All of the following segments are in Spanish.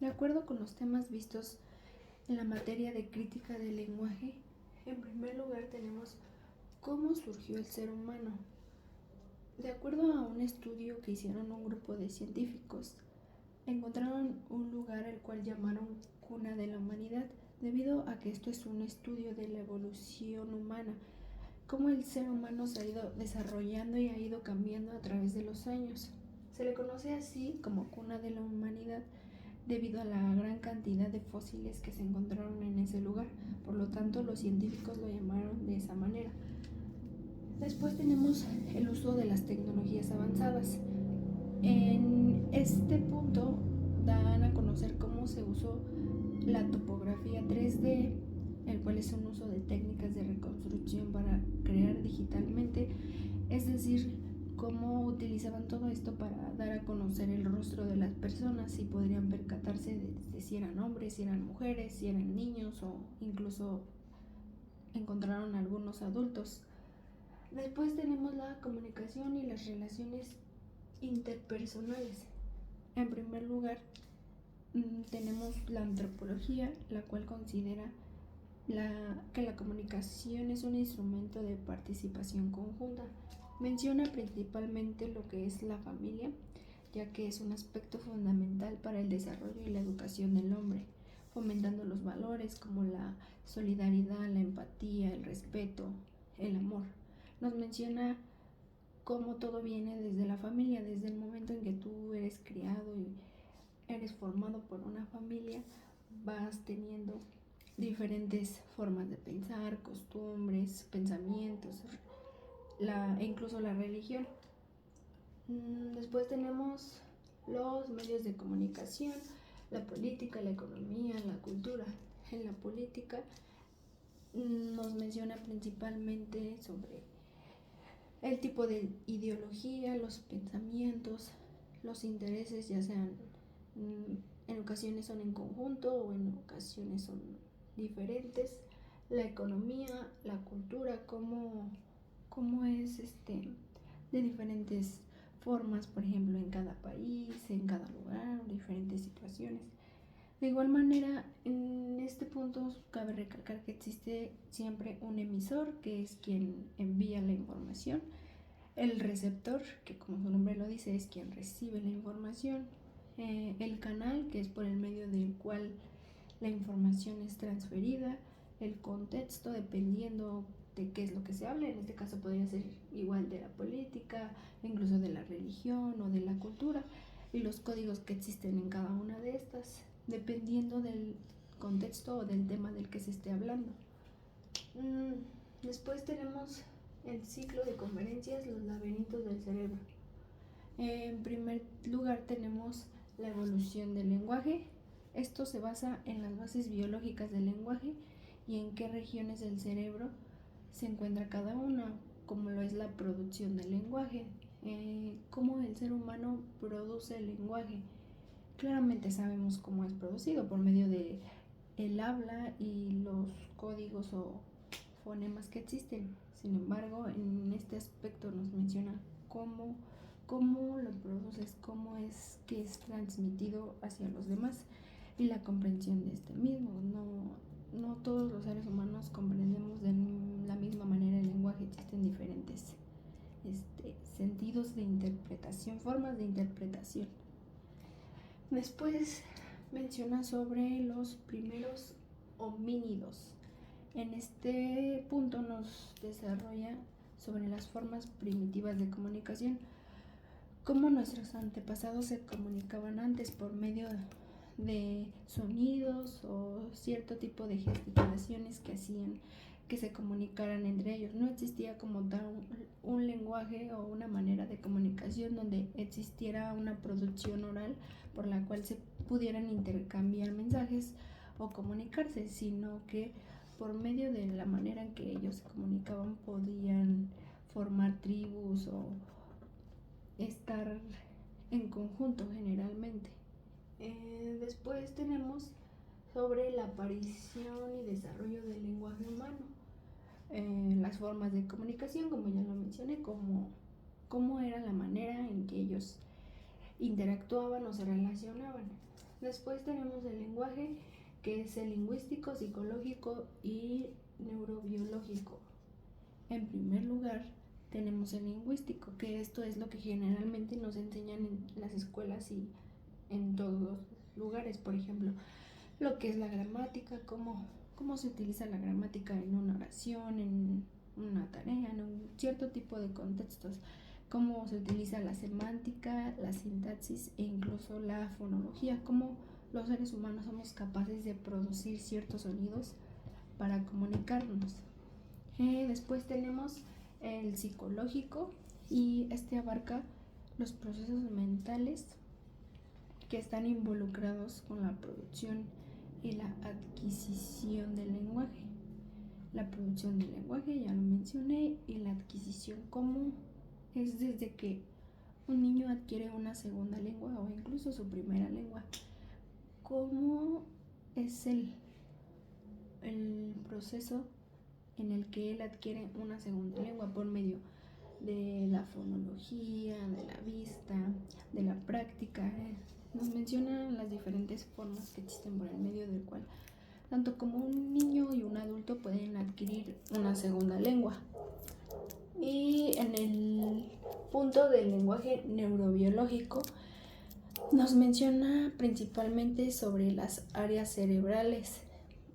De acuerdo con los temas vistos en la materia de crítica del lenguaje, en primer lugar tenemos cómo surgió el ser humano. De acuerdo a un estudio que hicieron un grupo de científicos, encontraron un lugar al cual llamaron cuna de la humanidad, debido a que esto es un estudio de la evolución humana, cómo el ser humano se ha ido desarrollando y ha ido cambiando a través de los años. Se le conoce así como cuna de la humanidad debido a la gran cantidad de fósiles que se encontraron en ese lugar. Por lo tanto, los científicos lo llamaron de esa manera. Después tenemos el uso de las tecnologías avanzadas. En este punto dan a conocer cómo se usó la topografía 3D, el cual es un uso de técnicas de reconstrucción para crear digitalmente, es decir, cómo utilizaban todo esto para dar a conocer el rostro de las personas y podrían percatarse de si eran hombres, si eran mujeres, si eran niños o incluso encontraron algunos adultos. Después tenemos la comunicación y las relaciones interpersonales. En primer lugar, tenemos la antropología, la cual considera que la comunicación es un instrumento de participación conjunta. Menciona principalmente lo que es la familia, ya que es un aspecto fundamental para el desarrollo y la educación del hombre, fomentando los valores como la solidaridad, la empatía, el respeto, el amor. Nos menciona cómo todo viene desde la familia, desde el momento en que tú eres criado y eres formado por una familia, vas teniendo diferentes formas de pensar, costumbres, pensamientos, e incluso la religión. Después tenemos los medios de comunicación, la política, la economía, la cultura. En la política nos menciona principalmente sobre el tipo de ideología, los pensamientos, los intereses, ya sean en ocasiones son en conjunto o en ocasiones son diferentes. La economía, la cultura, cómo es de diferentes formas, por ejemplo, en cada país, en cada lugar, diferentes situaciones. De igual manera, en este punto cabe recalcar que existe siempre un emisor, que es quien envía la información, el receptor, que como su nombre lo dice, es quien recibe la información, el canal, que es por el medio del cual la información es transferida, el contexto, dependiendo de qué es lo que se habla. En este caso podría ser igual de la política, incluso de la religión o de la cultura, y los códigos que existen en cada una de estas, dependiendo del contexto o del tema del que se esté hablando. Después tenemos el ciclo de conferencias, los laberintos del cerebro. En primer lugar tenemos la evolución del lenguaje. Esto se basa en las bases biológicas del lenguaje y en qué regiones del cerebro se encuentra cada una, como lo es la producción del lenguaje, cómo el ser humano produce el lenguaje. Claramente sabemos cómo es producido por medio de el habla y los códigos o fonemas que existen. Sin embargo, en este aspecto nos menciona cómo lo produces, cómo es que es transmitido hacia los demás y la comprensión de este mismo. No todos los seres humanos comprendemos de la misma manera el lenguaje, existen diferentes sentidos de interpretación, formas de interpretación. Después menciona sobre los primeros homínidos. En este punto nos desarrolla sobre las formas primitivas de comunicación, cómo nuestros antepasados se comunicaban antes por medio de sonidos o cierto tipo de gesticulaciones que hacían que se comunicaran entre ellos. No existía como tal un lenguaje o una manera de comunicación donde existiera una producción oral por la cual se pudieran intercambiar mensajes o comunicarse, sino que por medio de la manera en que ellos se comunicaban podían formar tribus o estar en conjunto generalmente. Después tenemos sobre la aparición y desarrollo del lenguaje humano, las formas de comunicación, como ya lo mencioné, cómo era la manera en que ellos interactuaban o se relacionaban. Después tenemos el lenguaje, que es el lingüístico, psicológico y neurobiológico. En primer lugar, tenemos el lingüístico, que esto es lo que generalmente nos enseñan en las escuelas y en todos los lugares. Por ejemplo, lo que es la gramática, cómo se utiliza la gramática en una oración, en una tarea, en un cierto tipo de contextos, cómo se utiliza la semántica, la sintaxis e incluso la fonología, cómo los seres humanos somos capaces de producir ciertos sonidos para comunicarnos. Después tenemos el psicológico, y este abarca los procesos mentales que están involucrados con la producción y la adquisición del lenguaje. La producción del lenguaje ya lo mencioné, y la adquisición, como es desde que un niño adquiere una segunda lengua o incluso su primera lengua. ¿Cómo es el proceso en el que él adquiere una segunda lengua? Por medio de la fonología, de la vista, de la práctica. Nos menciona las diferentes formas que existen por el medio del cual tanto como un niño y un adulto pueden adquirir una segunda lengua. Y en el punto del lenguaje neurobiológico nos menciona principalmente sobre las áreas cerebrales,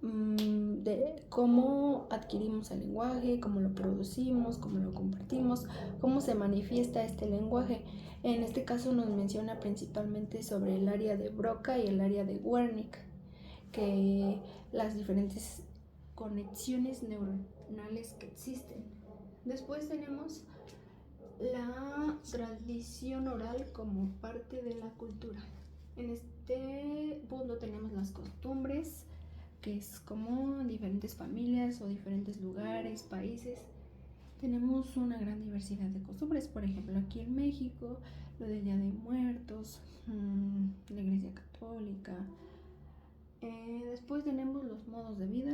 de cómo adquirimos el lenguaje, cómo lo producimos, cómo lo compartimos, cómo se manifiesta este lenguaje. En este caso nos menciona principalmente sobre el área de Broca y el área de Wernicke, que las diferentes conexiones neuronales que existen. Después tenemos la tradición oral como parte de la cultura. En este punto tenemos las costumbres, que es como diferentes familias o diferentes lugares, países. Tenemos una gran diversidad de costumbres. Por ejemplo, aquí en México, lo del Día de Muertos, la Iglesia Católica. Después tenemos los modos de vida,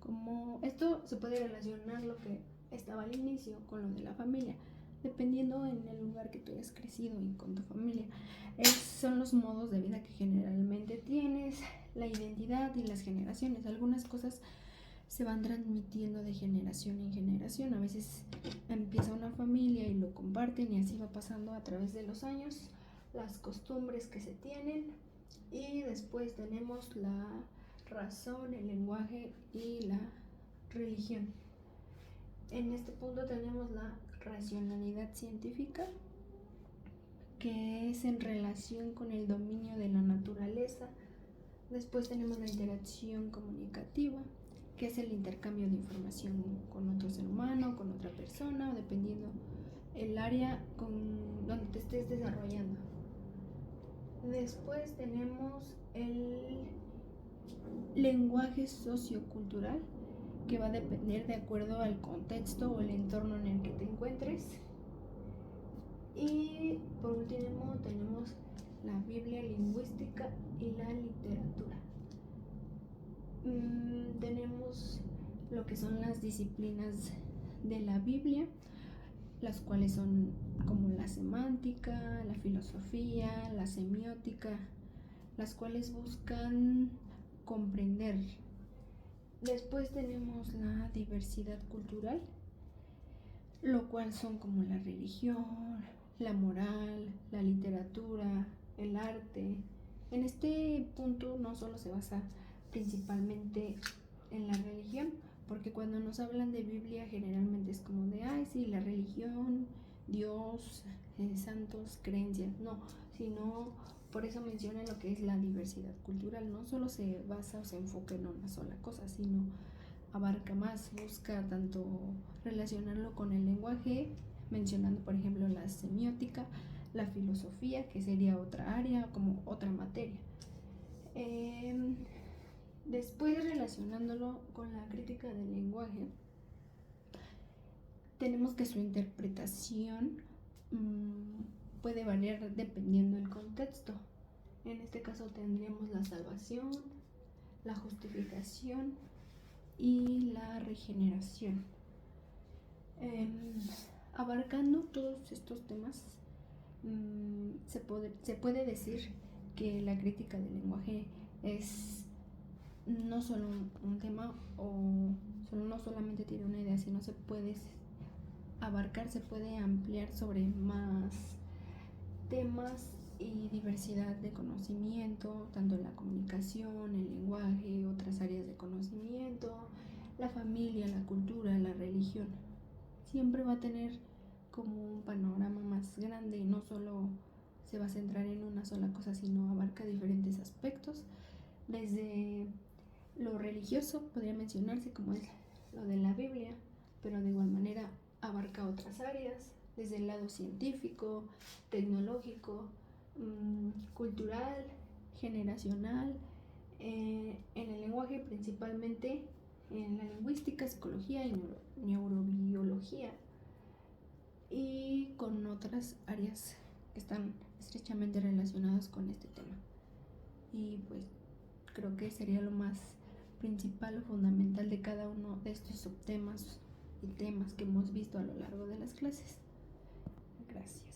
como esto se puede relacionar lo que estaba al inicio con lo de la familia, dependiendo en el lugar que tú hayas crecido y con tu familia. Son los modos de vida que generalmente tienes, la identidad y las generaciones. Algunas cosas se van transmitiendo de generación en generación. A veces empieza una familia y lo comparten, y así va pasando a través de los años las costumbres que se tienen. Y después tenemos la razón, el lenguaje y la religión. En este punto tenemos la racionalidad científica, que es en relación con el dominio de la naturaleza. Después tenemos la interacción comunicativa, que es el intercambio de información con otro ser humano, con otra persona, dependiendo el área donde te estés desarrollando. Después tenemos el lenguaje sociocultural, que va a depender de acuerdo al contexto o el entorno en el que te encuentres. Y por último tenemos la Biblia lingüística y la literatura. Tenemos lo que son las disciplinas de la Biblia, las cuales son como la semántica, la filosofía, la semiótica, las cuales buscan comprender. Después tenemos la diversidad cultural, lo cual son como la religión, la moral, la literatura, el arte. En este punto no solo se basa principalmente en la religión, porque cuando nos hablan de Biblia generalmente es como de, ay, sí, la religión, Dios, santos, creencias, no, sino por eso menciona lo que es la diversidad cultural. No solo se basa o se enfoca en una sola cosa, sino abarca más, busca tanto relacionarlo con el lenguaje, mencionando por ejemplo la semiótica, la filosofía, que sería otra área, como otra materia. Después, relacionándolo con la crítica del lenguaje, tenemos que su interpretación puede variar dependiendo del contexto. En este caso tendríamos la salvación, la justificación y la regeneración. Abarcando todos estos temas, se puede decir que la crítica del lenguaje es no solo un tema o no solamente tiene una idea, sino se puede abarcar, se puede ampliar sobre más temas y diversidad de conocimiento, tanto en la comunicación, el lenguaje, otras áreas de conocimiento, la familia, la cultura, la religión. Siempre va a tener como un panorama más grande y no solo se va a centrar en una sola cosa, sino abarca diferentes aspectos. Desde lo religioso podría mencionarse como es lo de la Biblia, pero de igual manera abarca otras áreas, desde el lado científico, tecnológico, cultural, generacional, en el lenguaje principalmente, en la lingüística, psicología y neurobiología, y con otras áreas que están estrechamente relacionadas con este tema. Y pues creo que sería lo más principal o fundamental de cada uno de estos subtemas y temas que hemos visto a lo largo de las clases. Gracias.